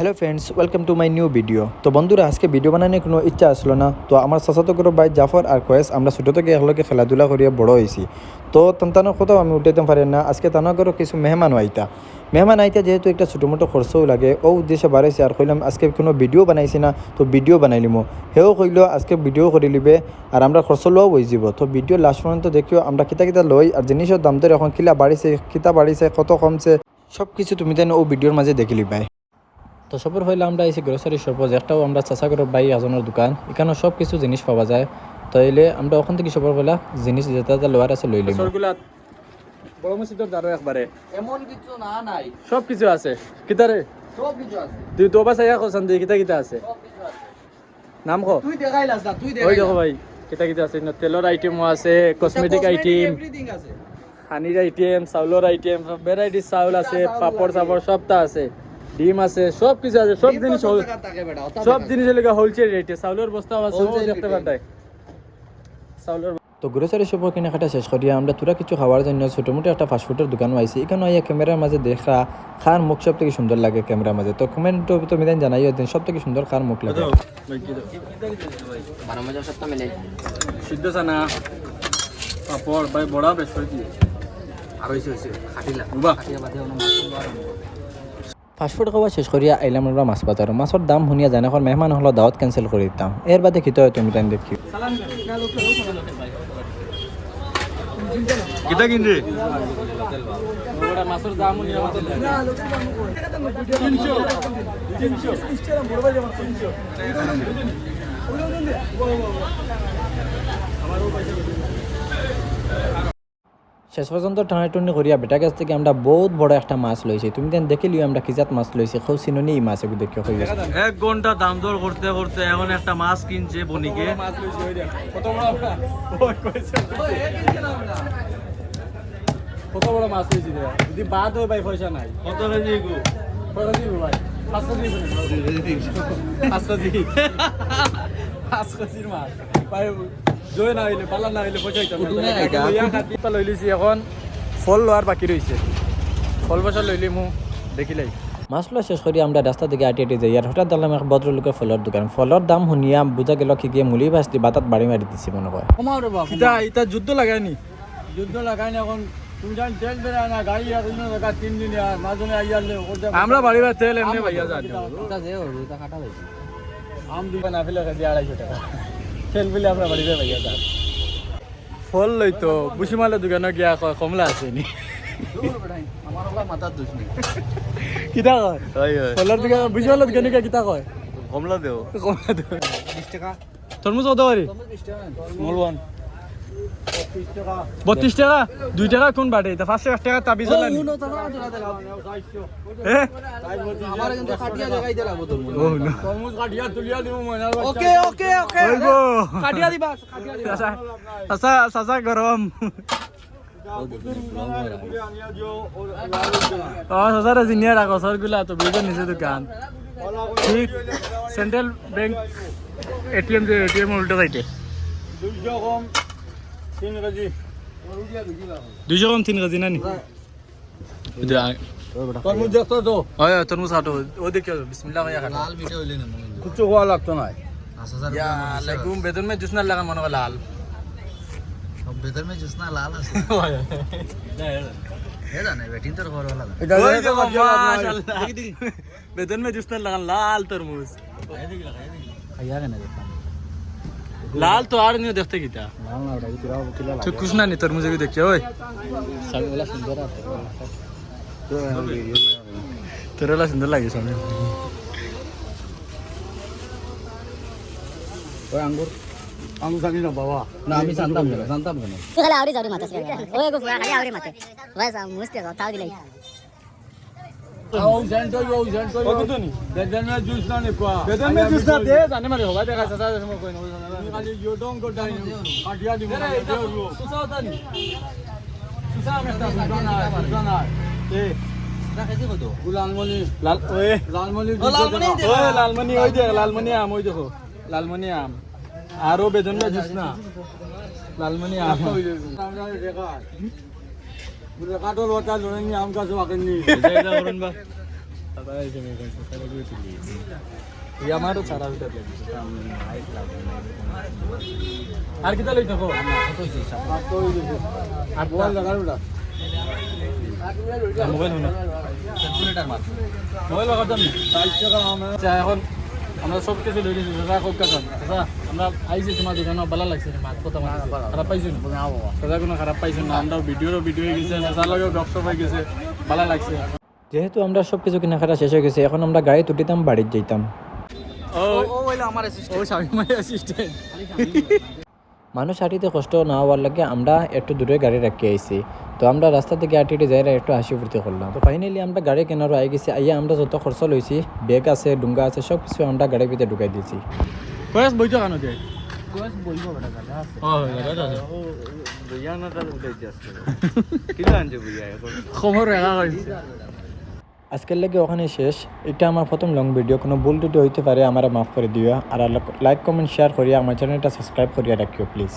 Hello friends, welcome to my new video. তো বন্ধুরা, আজকে ভিডিও বানানোর কোনো ইচ্ছা আসলো না। তো আমার চাচাতো করে ভাই জাফর আর কয়েস আমরা ছোটো থেকে একলগে খেলাধুলা করিয়া বড় হয়েছি। তো তানোর কথাও আমি উঠাইতে পারি না। আজকে তানোর করে কিছু মেহমান আইতা যেহেতু একটা ছোটো মোটো খরচও লাগে, ও উদ্দেশ্যে বাড়াইছে আর কইলাম আজকে কোনো ভিডিও বানাইছি না, তো ভিডিও বানাই লিমো। সেও কইল আজকে ভিডিও করে লিবে আর আমরা খরচ লও বই যাব। তো ভিডিও লাস্ট পর্যন্ত দেখিও আমরা কিতা কিতা লই আর জিনিসের দাম ধরে এখন কিলা বাড়িছে, কিতা বাড়িছে, কত কমছে, সব কিছু তুমি তাই ও ভিডিওর মাঝে দেখে লিবাই। তো সবর হইলে আমরা এসে গ্রোসারি শপ, একটাও আমরা চাষা করে বাই আজনের দোকান, এখানে সব কিছু জিনিস পাওয়া যায়। তাইলে আমরা ওখান থেকে সবর হইলা জিনিস যেটা লোয়ার আছে লই লইব। বড় মসজিদের দ্বারা একবারে এমন কিছু না নাই, সব কিছু আছে। কিতারে সব কিছু আছে, তুই তো বাস আয়া কোসান দি কিতা কিতা আছে সব কিছু আছে। নাম কো তুই দেখাইলাস না, তুই ওই দেখাইলাস। দেখো ভাই কিতা কিতা আছে না, তেলর আইটেমও আছে, কসমেটিক আইটেম, এভরিথিং আছে। হানির আইটেম, চাউলের আইটেম, সব ভ্যারাইটি চাউল আছে, পাপড় চাপড় সবটা আছে, ডিম আছে, সব কিছু আছে, সব জিনিস সব জিনিসের লেগে হোলসেল রেটে চাউলের বস্তা আছে, ও দেখতে পারতাই চাউলের। তো গ্রোসারি শপের কেনাকাটা শেষ করিয়া আমরা তোরা কিছু খাওয়ার জন্য ছোটো মোটো একটা ফাস্টফুডের দোকান আইছি। এখানে আইয়া ক্যামেরার মাঝে দেখা খার মুখ সব থেকে সুন্দর লাগে ক্যামেরার মাঝে। তো কমেন্ট তো মিদান জানাইও দিন সব থেকে সুন্দর খার মুখ লাগে। সিদ্ধ চানা, পাপড় ভাই বড়া বেশ হয়েছে আর হইছে খাটিলা বাহ। খাটিয়া বাদে অন্য মাছ ফাস্টফুড খাওয়া শেষ করিয়া আইলাম আমরা মাছ বাজার। মাছের দাম শুনিয়া জানে এখন মেহমান হলো দাওয়াত ক্যান্সেল করে দিতাম। এর বাদে খিতে হয় তুমি তাই দেখি। কিতা কিনরে মাছের দাম শেষ পর্যন্ত টানাটুনি করিয়া বেটা গাছ থেকে আমরা বহুত বড় একটা মাছ লইছি। তুমি দেন দেখে লিও আমরা কিজাত মাছ লইছি, খুব চিননি এই মাছ এগুলো দেখে হয়ে গেছে। 1 ঘন্টা দাম দর করতে করতে এখন একটা মাছ কিনছে বনিকে। কত বড় মাছ লইছি রে, যদি বাদ হয় ভাই পয়সা নাই। কত কেজি গো? কত কেজি ভাই? 5 কেজি। 5 কেজি। 5 কেজির মাছ ভাই, জয় না হইলে পালা না হইলে পয়সা দিতাম না। লই লিছি এখন ফল লওয়ার বাকি রইছে, ফল বসা লইলি মু দেখিলাই। মাছ লওয়া শেষ করি আমরা রাস্তা থেকে আটি যাই আর হঠাৎ দেখলাম এক ভদ্রলোকের ফলের দোকান। ফলের দাম শুনিয়া বোঝা গেল কি গিয়ে মুলি ভাস দি বাতাত বাড়ি মারি দিচ্ছি মনে হয়। কমাও রে বাবা, ইতা ইতা যুদ্ধ লাগায়নি, যুদ্ধ লাগাই না। এখন তুমি জান তেল বেরা না, গাড়ি আর কোনো জায়গা 3 দিন আর মাঝনে আইয়ালে আমরা বাড়ি বা তেল এমনি ভাইয়া যান এটা যে ওর এটা কাটা হইছে। আম দিবা না ফেলে খাদি 250 টাকা তেল বলে আমরা বাড়ি ভাইয়া যান। ফল লইতো বুসিমালে দোকানে গিয়া কয় কমলা আছে নি। দূর বেটাই আমার ওলা মাথার দোষ নেই। কিতা কয় ফলের দোকান বুসিমালে দোকানে গিয়া কিতা কয় কমলা দেও কমলা দেও। 20 টাকা তরমুজ কত করে? 20 টাকা স্মল ওয়ান 30 টাকা 32 টাকা। 2 টাকা কোন বাড়ে তা 5 টাকা তাবিজ হলা নি? হ্যাঁ আমার কিন্তু কাটিয়া জায়গায় দিলা বোতল ও নো তরমুজ কাটিয়া তুলিয়া দিব ময়না। ওকে ওকে ওকে হইবো কাটিয়া দিবা, কাটিয়া দিবা। সাসা সাসা গরম। সাসারে জিনিয়া রাখো সরগুলা তো বিজন নিচে দোকান ঠিক। সেন্ট্রাল ব্যাংক এটিএম যে এটিএম উল্টো সাইডে 200 কম 3 কেজি 200 কম 3 কেজি নানি। তরমুজ দেখতো তো হয় তরমুজ খাটো ও দেখো বিসমিল্লাহ ভাইয়া খাটো লাল মিঠে হইলে না কিছু হওয়া লাগতো না। या लेकुम बेतन में जूस ना लगा मनो का लाल ভেতর মে জুসনা লাল আছে। এ জানে বেটিং তোর ঘর वाला এটা ओए এটা देखो মাশাআল্লাহ माशाल्लाह बेतन में जूस ना लगा लाल तरमुज খাইয়া কেন দেখতাম लाल तो आर नहीं देखते किता লাল না ওটা কিরা কিলা तो कुछ ना नहीं तरमुज भी देखिए ओए সাগলা সুন্দর আছে। तेरे ला सुंदर लगे सामने ওই আঙ্গুর আঙ্গুর জানি না বাবা। না আমি জানতাম না, জানতাম কেন। Tú jala ahorita ahorita matas. Oye, pues jala ahorita mate. Vas a mostrar que tal dilay. ও জানতো ও জানতো কত নি বেদন মে জুস না নে পা बेतन में जूस ना दे जाने मारे होगा देखा ससा समझ कोई ना খালি ইউ ডোন্ট গো ডাইন কাটিয়া দিব না। सुसा होता नहीं সুসা মেস্তা সুসানা সুসানা ए না খাইছে কত গুলালমনি लाल ओए লালমনি ओए लालमनी ओए देख लालमनी आम ओए देखो लालमनी आम आरो बेतन में जूस ना लालमनी आम আমরা দেখা বুলে কাটল ওটা লড়নি আম গাছ ওখানে জায়গা করুন বা দাদা এসে মেয়ে কইছে তাহলে গুলো তুলি এই আমারও ছাড়া হইতে আর কি তাহলে দেখো আর মোবাইল লাগার ওটা মোবাইল হলো মোবাইল লাগার জন্য আচ্ছা এখন আমরা সব কিছু লই দিয়েছি দাদা কোক কাকা দাদা আমরা আইছি তোমার দোকানে ভালো লাগছে মাছ কথা মাছ খারাপ পাইছো না দাদা কোনো খারাপ পাইছো না আমরা ভিডিও হয়ে গেছে দাদা লাগে গপসপ হয়ে গেছে ভালো লাগছে যেহেতু আমরা সব কিছু কেনাকাটা শেষ হয়ে গেছে এখন আমরা গাড়ি তুটিতাম বাড়িতে যাইতাম ও হইলো আমার অ্যাসিস্ট্যান্ট ও স্বামী মায়ের অ্যাসিস্ট্যান্ট মানুষ হাঁটিতে কষ্ট না হওয়ার লাগে আমরা একটু দূরে গাড়ি রাখি আইছি তো আমরা রাস্তা থেকে হাঁটিতে যাই একটু হাসি ফুর্তি করলাম তো ফাইনালি আমরা গাড়ি কেনারও আই গেছি আইয়া আমরা যত খরচ লইছি ব্যাগ আছে ডুঙ্গা আছে সব কিছু আমরা গাড়ির ভিতরে ঢুকাই দিয়েছি কয়েস বইতো কেন যে কোয়েস বলবো বেটা দাদা আছে ও দাদা ও বুইয়া না তাহলে উঠাইতে আসছে কিলো আনছে বুইয়া এখন খবর রাখা হয়েছে আজকের লাগে ওখানে শেষ এটা আমার প্রথম লং ভিডিও কোনো ভুল টুটি হইতে পারে আমার মাফ করে দিও আর লাইক কমেন্ট শেয়ার করিয়া আমার চ্যানেলটা সাবস্ক্রাইব করিয়া রাখিও প্লিজ